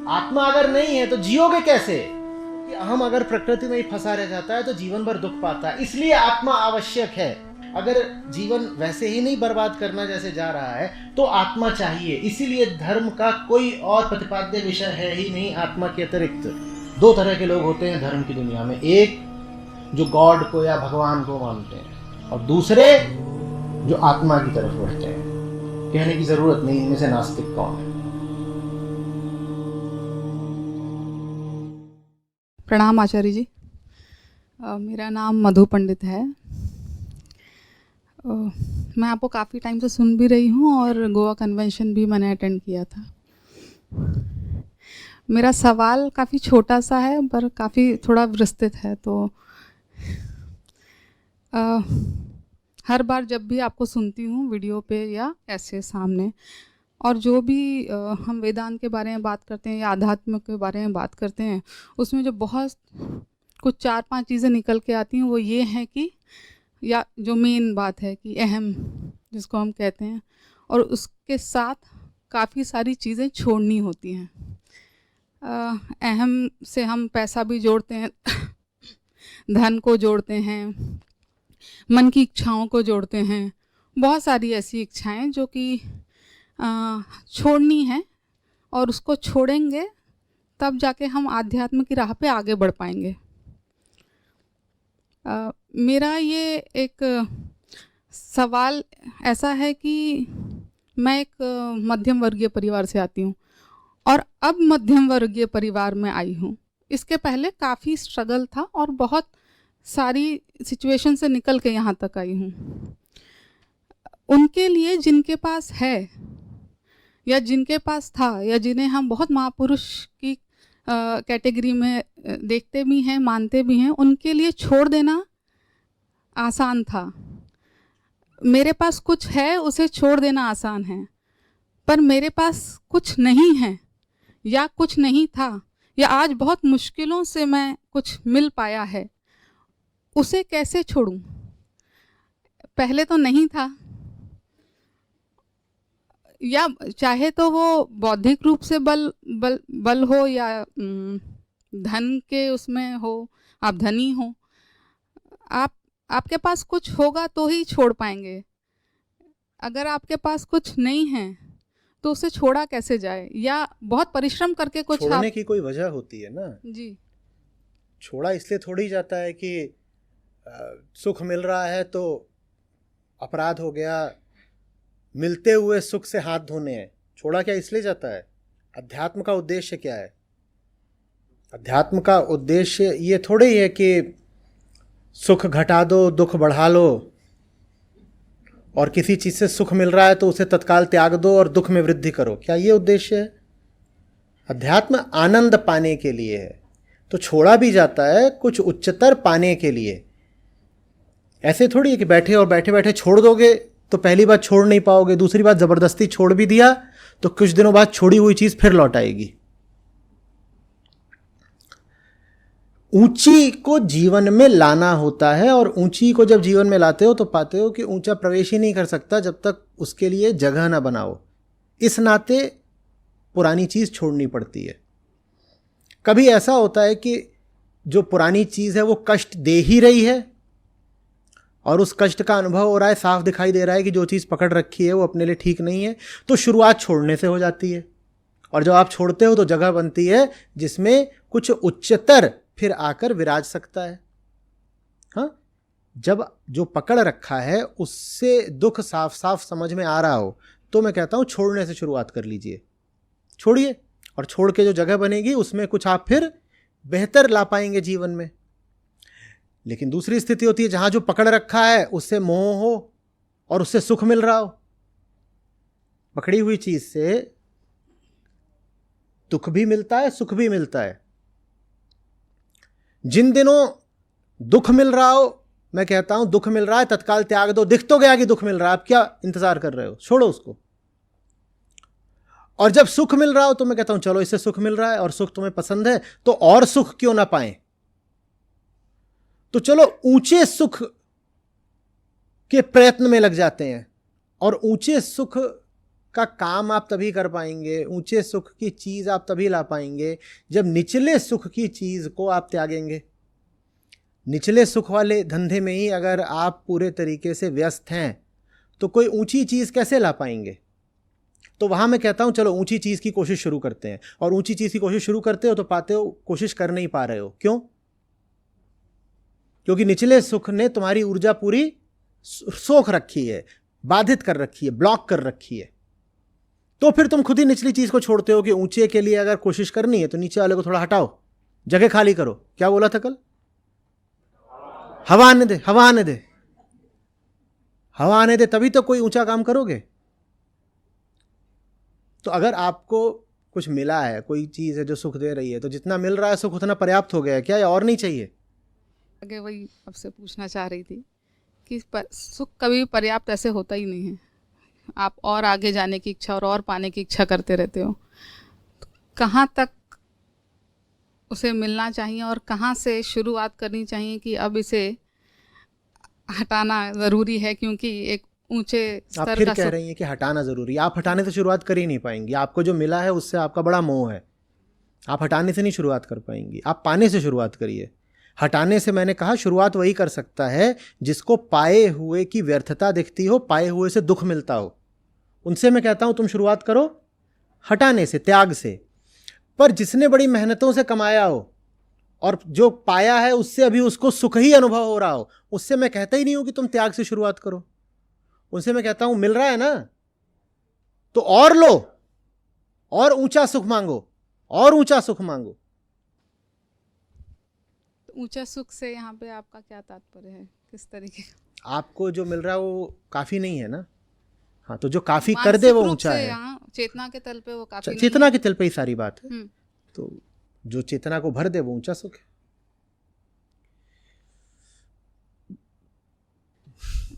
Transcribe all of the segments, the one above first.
आत्मा अगर नहीं है तो जियोगे कैसे? कि अहम अगर प्रकृति में ही फंसा रह जाता है तो जीवन भर दुख पाता है। इसलिए आत्मा आवश्यक है। अगर जीवन वैसे ही नहीं बर्बाद करना जैसे जा रहा है तो आत्मा चाहिए। इसीलिए धर्म का कोई और प्रतिपाद्य विषय है ही नहीं आत्मा के अतिरिक्त। दो तरह के लोग होते हैं धर्म की दुनिया में, एक जो गॉड को या भगवान को मानते हैं और दूसरे जो आत्मा की तरफ बढ़ते हैं। कहने की जरूरत नहीं इनमें से नास्तिक कौन है। प्रणाम आचार्य जी। मेरा नाम मधु पंडित है। मैं आपको काफ़ी टाइम से सुन भी रही हूँ और गोवा कन्वेंशन भी मैंने अटेंड किया था। मेरा सवाल काफ़ी छोटा सा है पर काफ़ी थोड़ा विस्तृत है। तो हर बार जब भी आपको सुनती हूँ वीडियो पे या ऐसे सामने, और जो भी हम वेदांत के बारे में बात करते हैं या आध्यात्म के बारे में बात करते हैं, उसमें जो बहुत कुछ 4-5 चीज़ें निकल के आती हैं वो ये हैं कि, या जो मेन बात है कि अहम जिसको हम कहते हैं, और उसके साथ काफ़ी सारी चीज़ें छोड़नी होती हैं। अहम से हम पैसा भी जोड़ते हैं, धन को जोड़ते हैं, मन की इच्छाओं को जोड़ते हैं, बहुत सारी ऐसी इच्छाएं जो कि छोड़नी है, और उसको छोड़ेंगे तब जाके हम आध्यात्म की राह पे आगे बढ़ पाएंगे। मेरा ये एक सवाल ऐसा है कि मैं एक मध्यम वर्गीय परिवार से आती हूँ और अब मध्यम वर्गीय परिवार में आई हूँ। इसके पहले काफ़ी स्ट्रगल था और बहुत सारी सिचुएशन से निकल के यहाँ तक आई हूँ। उनके लिए जिनके पास है या जिनके पास था या जिन्हें हम बहुत महापुरुष की कैटेगरी में देखते भी हैं, मानते भी हैं, उनके लिए छोड़ देना आसान था। मेरे पास कुछ है, उसे छोड़ देना आसान है, पर मेरे पास कुछ नहीं है या कुछ नहीं था या आज बहुत मुश्किलों से मैं कुछ मिल पाया है, उसे कैसे छोड़ूं? पहले तो नहीं था, या चाहे तो वो बौद्धिक रूप से बल हो या धन के उसमें हो, आप धनी हो, आपके पास कुछ होगा तो ही छोड़ पाएंगे। अगर आपके पास कुछ नहीं है तो उसे छोड़ा कैसे जाए, या बहुत परिश्रम करके कुछ छोड़ने की कोई वजह होती है ना जी। छोड़ा इसलिए थोड़ी जाता है कि सुख मिल रहा है तो अपराध हो गया, मिलते हुए सुख से हाथ धोने हैं। छोड़ा क्या इसलिए जाता है? अध्यात्म का उद्देश्य क्या है? अध्यात्म का उद्देश्य ये थोड़ी ही है कि सुख घटा दो, दुख बढ़ा लो, और किसी चीज से सुख मिल रहा है तो उसे तत्काल त्याग दो और दुख में वृद्धि करो। क्या ये उद्देश्य है? अध्यात्म आनंद पाने के लिए है, तो छोड़ा भी जाता है कुछ उच्चतर पाने के लिए। ऐसे थोड़ी है कि बैठे और बैठे बैठे छोड़ दोगे तो पहली बात छोड़ नहीं पाओगे, दूसरी बात जबरदस्ती छोड़ भी दिया तो कुछ दिनों बाद छोड़ी हुई चीज फिर लौट आएगी। ऊंची को जीवन में लाना होता है, और ऊंची को जब जीवन में लाते हो तो पाते हो कि ऊंचा प्रवेश ही नहीं कर सकता जब तक उसके लिए जगह ना बनाओ। इस नाते पुरानी चीज छोड़नी पड़ती है। कभी ऐसा होता है कि जो पुरानी चीज है वो कष्ट दे ही रही है और उस कष्ट का अनुभव हो रहा है, साफ दिखाई दे रहा है कि जो चीज पकड़ रखी है वो अपने लिए ठीक नहीं है, तो शुरुआत छोड़ने से हो जाती है। और जब आप छोड़ते हो तो जगह बनती है जिसमें कुछ उच्चतर फिर आकर विराज सकता है। हाँ, जब जो पकड़ रखा है उससे दुख साफ साफ समझ में आ रहा हो तो मैं कहता हूं छोड़ने से शुरुआत कर लीजिए। छोड़िए, और छोड़ के जो जगह बनेगी उसमें कुछ आप फिर बेहतर ला पाएंगे जीवन में। लेकिन दूसरी स्थिति होती है जहां जो पकड़ रखा है उससे मोह हो और उससे सुख मिल रहा हो। पकड़ी हुई चीज से दुख भी मिलता है, सुख भी मिलता है। जिन दिनों दुख मिल रहा हो, मैं कहता हूं दुख मिल रहा है तत्काल त्याग दो। दिख तो गया कि दुख मिल रहा है, आप क्या इंतजार कर रहे हो? छोड़ो उसको। और जब सुख मिल रहा हो तो मैं कहता हूं चलो इससे सुख मिल रहा है और सुख तुम्हें पसंद है तो और सुख क्यों ना पाएं, तो चलो ऊंचे सुख के प्रयत्न में लग जाते हैं। और ऊंचे सुख का काम आप तभी कर पाएंगे, ऊंचे सुख की चीज आप तभी ला पाएंगे जब निचले सुख की चीज को आप त्यागेंगे। निचले सुख वाले धंधे में ही अगर आप पूरे तरीके से व्यस्त हैं तो कोई ऊंची चीज कैसे ला पाएंगे। तो वहां मैं कहता हूं चलो ऊंची चीज की कोशिश शुरू करते हैं, और ऊंची चीज की कोशिश शुरू करते हो तो पाते हो कोशिश कर नहीं पा रहे हो। क्यों? क्योंकि निचले सुख ने तुम्हारी ऊर्जा पूरी सोख रखी है, बाधित कर रखी है, ब्लॉक कर रखी है। तो फिर तुम खुद ही निचली चीज को छोड़ते हो कि ऊंचे के लिए अगर कोशिश करनी है तो नीचे वाले को थोड़ा हटाओ, जगह खाली करो। क्या बोला था कल? हवा आने दे, हवा आने दे, हवा आने दे, तभी तो कोई ऊंचा काम करोगे। तो अगर आपको कुछ मिला है, कोई चीज है जो सुख दे रही है, तो जितना मिल रहा है सुख उतना पर्याप्त हो गया है क्या, या और नहीं चाहिए? आगे वही आपसे पूछना चाह रही थी कि सुख कभी पर्याप्त ऐसे होता ही नहीं है। आप और आगे जाने की इच्छा और पाने की इच्छा करते रहते हो। तो कहाँ तक उसे मिलना चाहिए और कहाँ से शुरुआत करनी चाहिए कि अब इसे हटाना ज़रूरी है, क्योंकि एक ऊंचे आप स्तर फिर का कह रही हैं कि हटाना जरूरी है। आप हटाने से शुरुआत कर ही नहीं पाएंगी। आपको जो मिला है उससे आपका बड़ा मोह है, आप हटाने से नहीं शुरुआत कर पाएंगी। आप पाने से शुरुआत करिए। हटाने से मैंने कहा शुरुआत वही कर सकता है जिसको पाए हुए की व्यर्थता दिखती हो, पाए हुए से दुख मिलता हो। उनसे मैं कहता हूं तुम शुरुआत करो हटाने से, त्याग से। पर जिसने बड़ी मेहनतों से कमाया हो और जो पाया है उससे अभी उसको सुख ही अनुभव हो रहा हो, उससे मैं कहता ही नहीं हूं कि तुम त्याग से शुरुआत करो। उनसे मैं कहता हूं मिल रहा है ना तो और लो, और ऊंचा सुख मांगो, और ऊंचा सुख मांगो। तो ऊंचा सुख से यहाँ पे आपका क्या तात्पर्य है, किस तरीके का? आपको जो मिल रहा है वो काफी नहीं है ना। हाँ, तो जो काफी कर दे वो मानसिक रूप ऊंचा से है। यहाँ चेतना के तल पे वो काफी नहीं चेतना है। के तल पे ही सारी बात है। हम्म, तो जो चेतना को भर दे वो ऊंचा सुख है।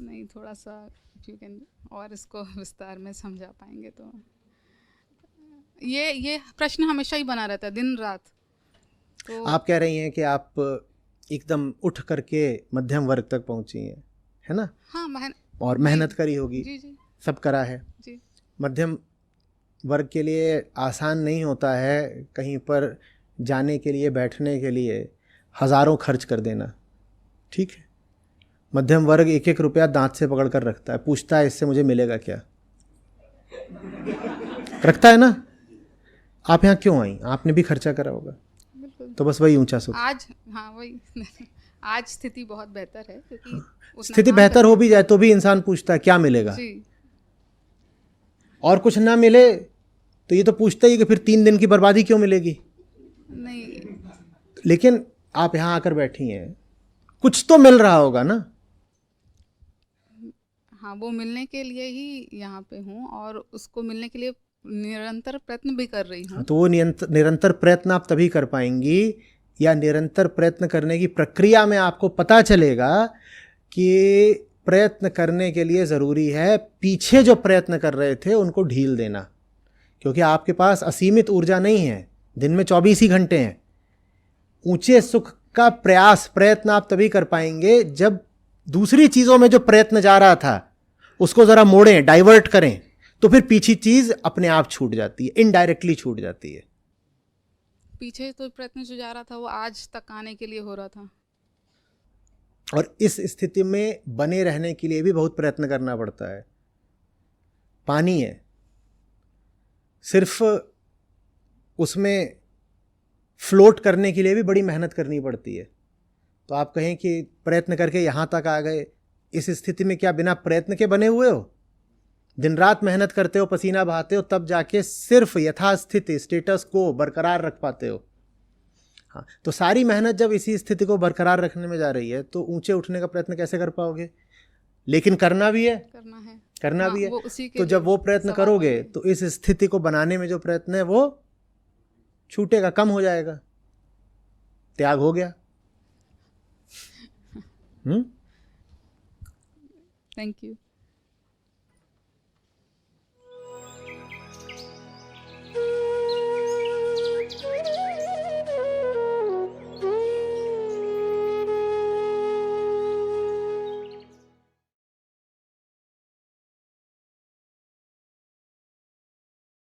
नहीं, थोड़ा सा यू कैन और इसको विस्तार में समझा पाएंगे तो। ये प्रश्न हमेशा ही बना रहता है दिन रात। तो आप कह रही हैं कि आप एकदम उठ करके मध्यम वर्ग तक पहुंची हैं, है ना? हाँ, और मेहनत करी होगी, जी जी सब करा है। जी। मध्यम वर्ग के लिए आसान नहीं होता है कहीं पर जाने के लिए, बैठने के लिए हज़ारों खर्च कर देना। ठीक है, मध्यम वर्ग एक एक रुपया दांत से पकड़ कर रखता है, पूछता है इससे मुझे मिलेगा क्या? रखता है ना। आप यहाँ क्यों आई? आपने भी खर्चा करा होगा। बिल्कुल। तो बस वही ऊंचा सुख। आज हाँ वही आज स्थिति बहुत बेहतर है, क्योंकि उतना स्थिति काम बेहतर कर- हो भी जाए तो भी इंसान पूछता है क्या मिलेगा। जी। और कुछ ना मिले तो ये तो पूछता ही कि फिर 3 दिन की बर्बादी क्यों मिलेगी। नहीं, लेकिन आप यहाँ आकर बैठी हैं, कुछ तो मिल रहा होगा ना। हाँ, वो मिलने के लिए ही यहाँ पे हूँ और उसको मिलने के लिए निरंतर प्रयत्न भी कर रही हूँ। तो वो निरंतर प्रयत्न आप तभी कर पाएंगी, या निरंतर प्रयत्न करने की प्रक्रिया में आपको पता चलेगा कि प्रयत्न करने के लिए ज़रूरी है पीछे जो प्रयत्न कर रहे थे उनको ढील देना। क्योंकि आपके पास असीमित ऊर्जा नहीं है, दिन में 24 ही घंटे हैं। ऊंचे सुख का प्रयत्न आप तभी कर पाएंगे जब दूसरी चीज़ों में जो प्रयत्न जा रहा था उसको ज़रा मोड़ें, डाइवर्ट करें, तो फिर पीछे चीज़ अपने आप छूट जाती है, इनडायरेक्टली छूट जाती है। पीछे तो प्रयत्न जो जा रहा था वो आज तक आने के लिए हो रहा था। और इस स्थिति में बने रहने के लिए भी बहुत प्रयत्न करना पड़ता है। पानी है, सिर्फ उसमें फ्लोट करने के लिए भी बड़ी मेहनत करनी पड़ती है। तो आप कहें कि प्रयत्न करके यहाँ तक आ गए, इस स्थिति में क्या बिना प्रयत्न के बने हुए हो? दिन रात मेहनत करते हो, पसीना बहाते हो, तब जाके सिर्फ यथास्थिति स्टेटस को बरकरार रख पाते हो। हाँ, तो सारी मेहनत जब इसी स्थिति को बरकरार रखने में जा रही है तो ऊंचे उठने का प्रयत्न कैसे कर पाओगे? लेकिन करना भी है, करना हाँ, भी है। वो उसी के तो जब वो प्रयत्न सवाल करोगे वही है। तो इस स्थिति को बनाने में जो प्रयत्न है वो छूटेगा, कम हो जाएगा, त्याग हो गया। Thank you.